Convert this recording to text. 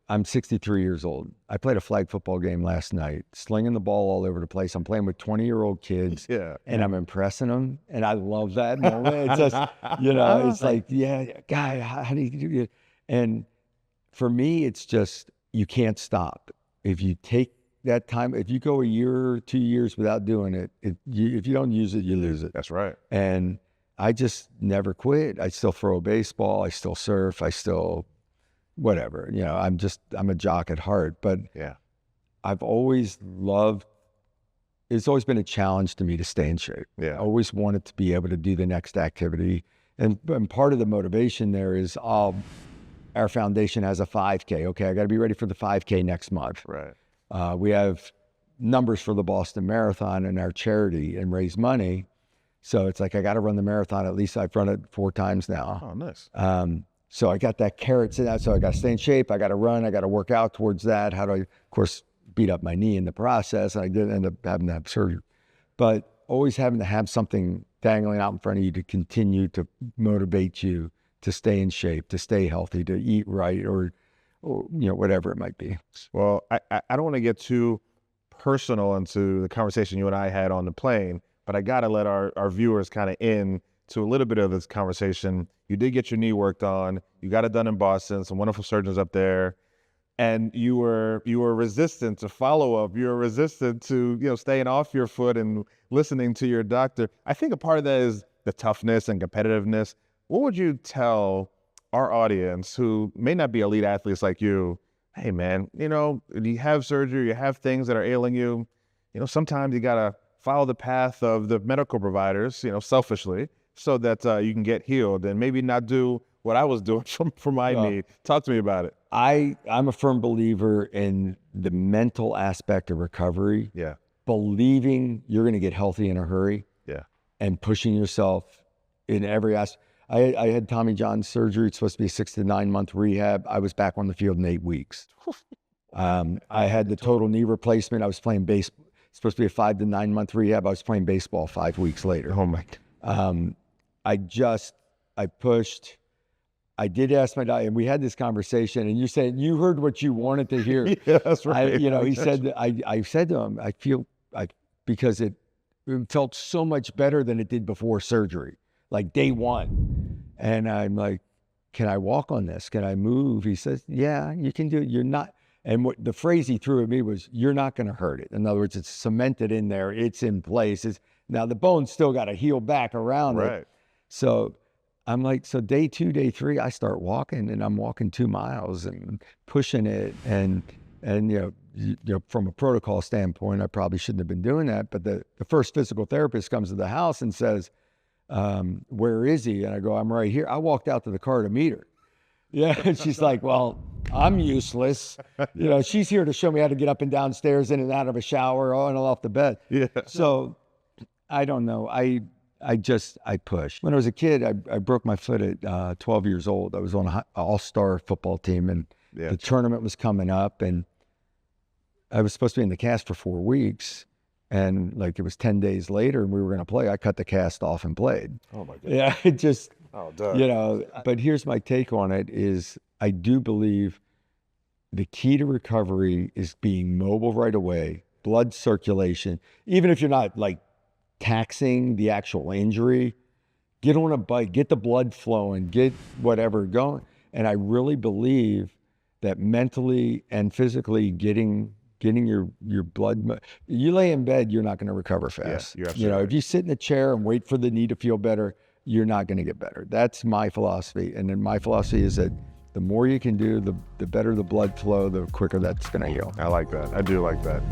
I'm 63 years old. I played a flag football game last night, slinging the ball all over the place. I'm playing with 20-year-old kids, and I'm impressing them, and I love that moment. It's just, it's like, yeah, guy, how do you do it? And for me, it's just, you can't stop. If you take that time, if you go a year or 2 years without doing it, if you don't use it, you lose it. That's right. And I just never quit. I still throw a baseball. I still surf. I still, whatever, I'm a jock at heart, but yeah, I've always loved, it's always been a challenge to me to stay in shape. Yeah. I always wanted to be able to do the next activity. And part of the motivation there is, our foundation has a 5K. Okay, I got to be ready for the 5K next month. Right. We have numbers for the Boston Marathon and our charity and raise money. So it's like, I got to run the marathon. At least I've run it 4 times now. Oh, nice. So I got that carrot in that. So I got to stay in shape. I got to run. I got to work out towards that. How do I, of course, beat up my knee in the process. I did end up having to have surgery. But always having to have something dangling out in front of you to continue to motivate you to stay in shape, to stay healthy, to eat right, or whatever it might be. Well, I don't want to get too personal into the conversation you and I had on the plane, but I got to let our viewers kind of in to a little bit of this conversation. You did get your knee worked on. You got it done in Boston, some wonderful surgeons up there. And you were resistant to follow-up. You were resistant to, staying off your foot and listening to your doctor. I think a part of that is the toughness and competitiveness. What would you tell our audience who may not be elite athletes like you? Hey, man, you have surgery, you have things that are ailing you. Sometimes you got to follow the path of the medical providers, selfishly, so that you can get healed and maybe not do what I was doing for my knee. Talk to me about it. I'm a firm believer in the mental aspect of recovery. Yeah. Believing you're going to get healthy in a hurry. Yeah. And pushing yourself in every aspect. I had Tommy John surgery. It's supposed to be a 6 to 9 month rehab. I was back on the field in 8 weeks. I had the total knee replacement. I was playing baseball. It's supposed to be a 5 to 9 month rehab. I was playing baseball 5 weeks later. Oh my God. I pushed. I did ask my doctor, and we had this conversation, and you said, you heard what you wanted to hear. Yeah, that's right. He said, I said to him, because it felt so much better than it did before surgery, like day one. And I'm like, can I walk on this? Can I move? He says, yeah, you can do it. You're not. And the phrase he threw at me was, you're not going to hurt it. In other words, it's cemented in there. It's in place. Now the bone's still got to heal back around it. So I'm like, so day 2, day 3, I start walking, and I'm walking 2 miles and pushing it. And from a protocol standpoint, I probably shouldn't have been doing that. But the first physical therapist comes to the house and says, where is he? And I go, I'm right here. I walked out to the car to meet her. Yeah. And she's like, well, I'm useless. She's here to show me how to get up and down stairs, in and out of a shower, on and off the bed. Yeah. So I don't know. I pushed. When I was a kid, I broke my foot at 12 years old. I was on an all-star football team, and the tournament was coming up, and I was supposed to be in the cast for 4 weeks. And it was 10 days later, and we were going to play. I cut the cast off and played. Oh my God. Yeah, it just, Doug. but here's my take on it is, I do believe the key to recovery is being mobile right away, blood circulation. Even if you're not taxing the actual injury, get on a bike, get the blood flowing, get whatever going. And I really believe that mentally and physically getting your blood, you lay in bed, you're not going to recover fast. Yeah, you're absolutely right. If you sit in a chair and wait for the knee to feel better, you're not going to get better. That's my philosophy. And then my philosophy is that the more you can do, the better the blood flow, the quicker that's going to heal. I like that. I do like that.